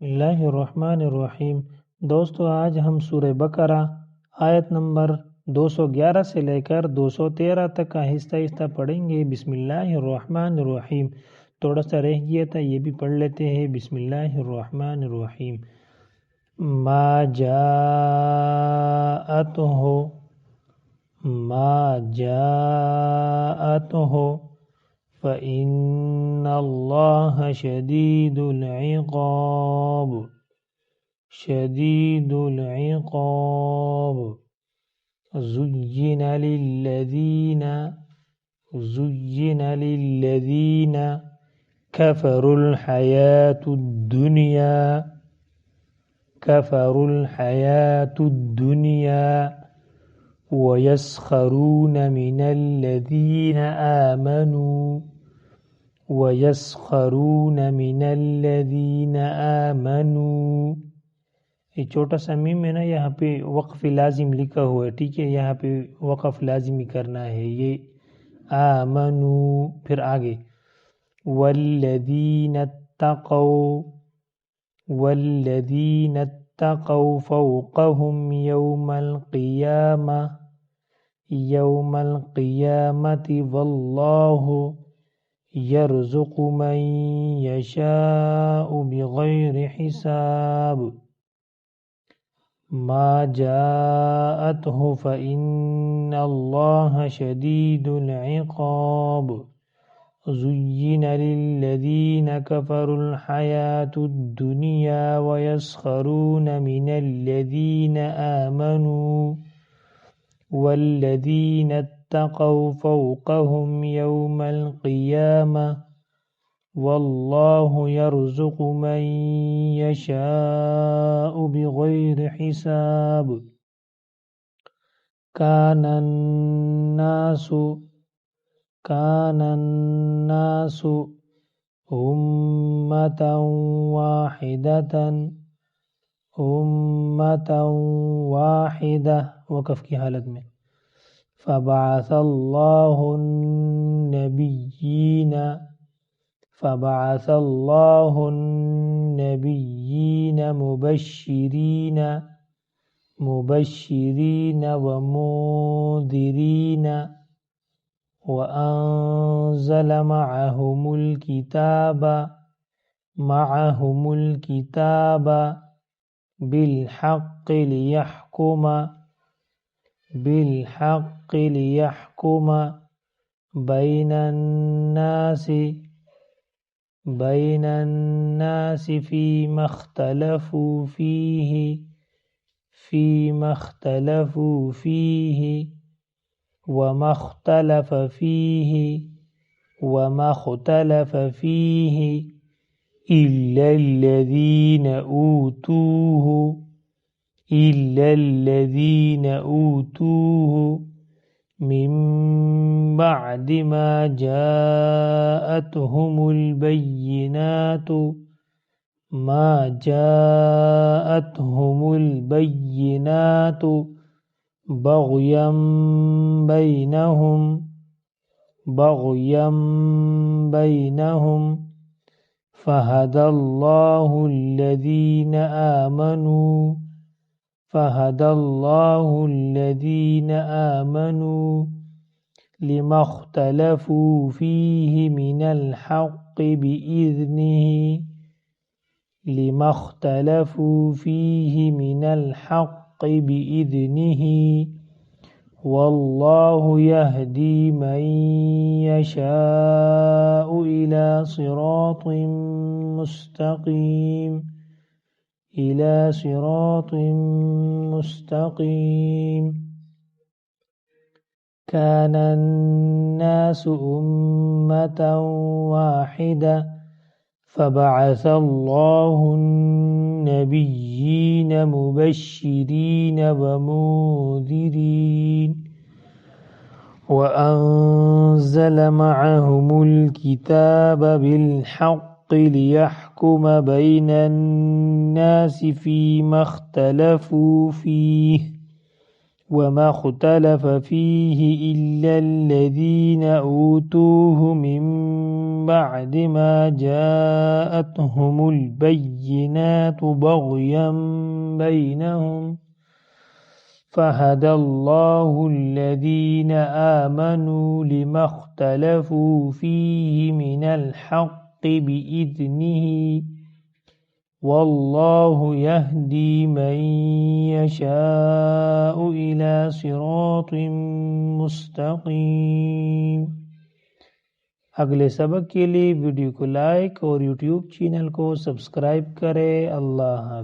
बिस्मिल्लाहिर्रहमानिर्रहीम। दोस्तों, आज हम सूरह बकरा आयत नंबर 211 से लेकर 213 तक का आहिस्ता आहिस्ता पढ़ेंगे। बिस्मिल्लाहिर्रहमानिर्रहीम। थोड़ा सा रह गया था, ये भी पढ़ लेते हैं। बिस्मिल्लाहिर्रहमानिर्रहीम। मा जाअतहु मा जाअतहु फ़इन्नल्लाह शदीदुल इक़ाब। ज़ुय्यिन लिल्लज़ीन कफ़रुल हयातुद दुनिया वयस्ख़रून मिनल्लज़ीन आमनू। ये छोटा सा मीम है ना, यहाँ पे वक़्फ़ लाजिम लिखा हुआ है, ठीक है। यहाँ पे वक़्फ़ लाजिमी करना है। ये आमनू, फिर आगे वल्लज़ीन तक़ौ फ़ौक़हुम यौमल क़ियामति वल्लाहु यर्ज़ुक़ु मन यशाअु बिग़ैरि हिसाब। मा जाअतहु फ़इन्नल्लाह शदीदुल इक़ाब। ज़ुय्यिन लिल्लज़ीन कफ़रुल हयातुद दुनिया वयस्ख़रून मिनल्लज़ीन आमनू वल्लज़ीन तक़ौ फ़ौक़हुम यौमल क़ियामह वल्लाहु यर्ज़ुक़ु मन यशाअु बिग़ैरि हिसाब। कानन्नासु उम्मतन वाहिदा वक़फ़ की हालत में फ़बअसल्लाहु अन्नबिय्यीन मुबश्शिरीन व मुन्ज़िरीन वअंज़ल मअहुमुल किताब बिल्हक़्क़ि लियहकुम बैनन्नासि फ़ीमा اخْتَلَفُوا فीह वमा اخْتَلَفَ فीह إلا الذين أوتوه من بعد ما جاءتهم البينات بغيا بينهم فهدى الله الذين آمنوا لما اختلفوا فيه من الحق بإذنه والله يهدي من يشاء إلى صراط مستقيم. كان الناس أمة واحدة فبعث الله النبيين مبشرين ومنذرين وأنزل معهم الكتاب بالحق ليحكم بين الناس فيما اختلفوا فيه وما اختلف فيه إلا الذين أوتوه من بعد ما جاءتهم البينات بغيا بينهم فهدى الله الذين آمنوا لما اختلفوا فيه من الحق بإذنه والله يهدي من يشاء إلى صراط मुस्तकीम। अगले सबक के लिए वीडियो को लाइक और यूट्यूब चैनल को सब्सक्राइब करें। अल्लाह हाफ़िज़।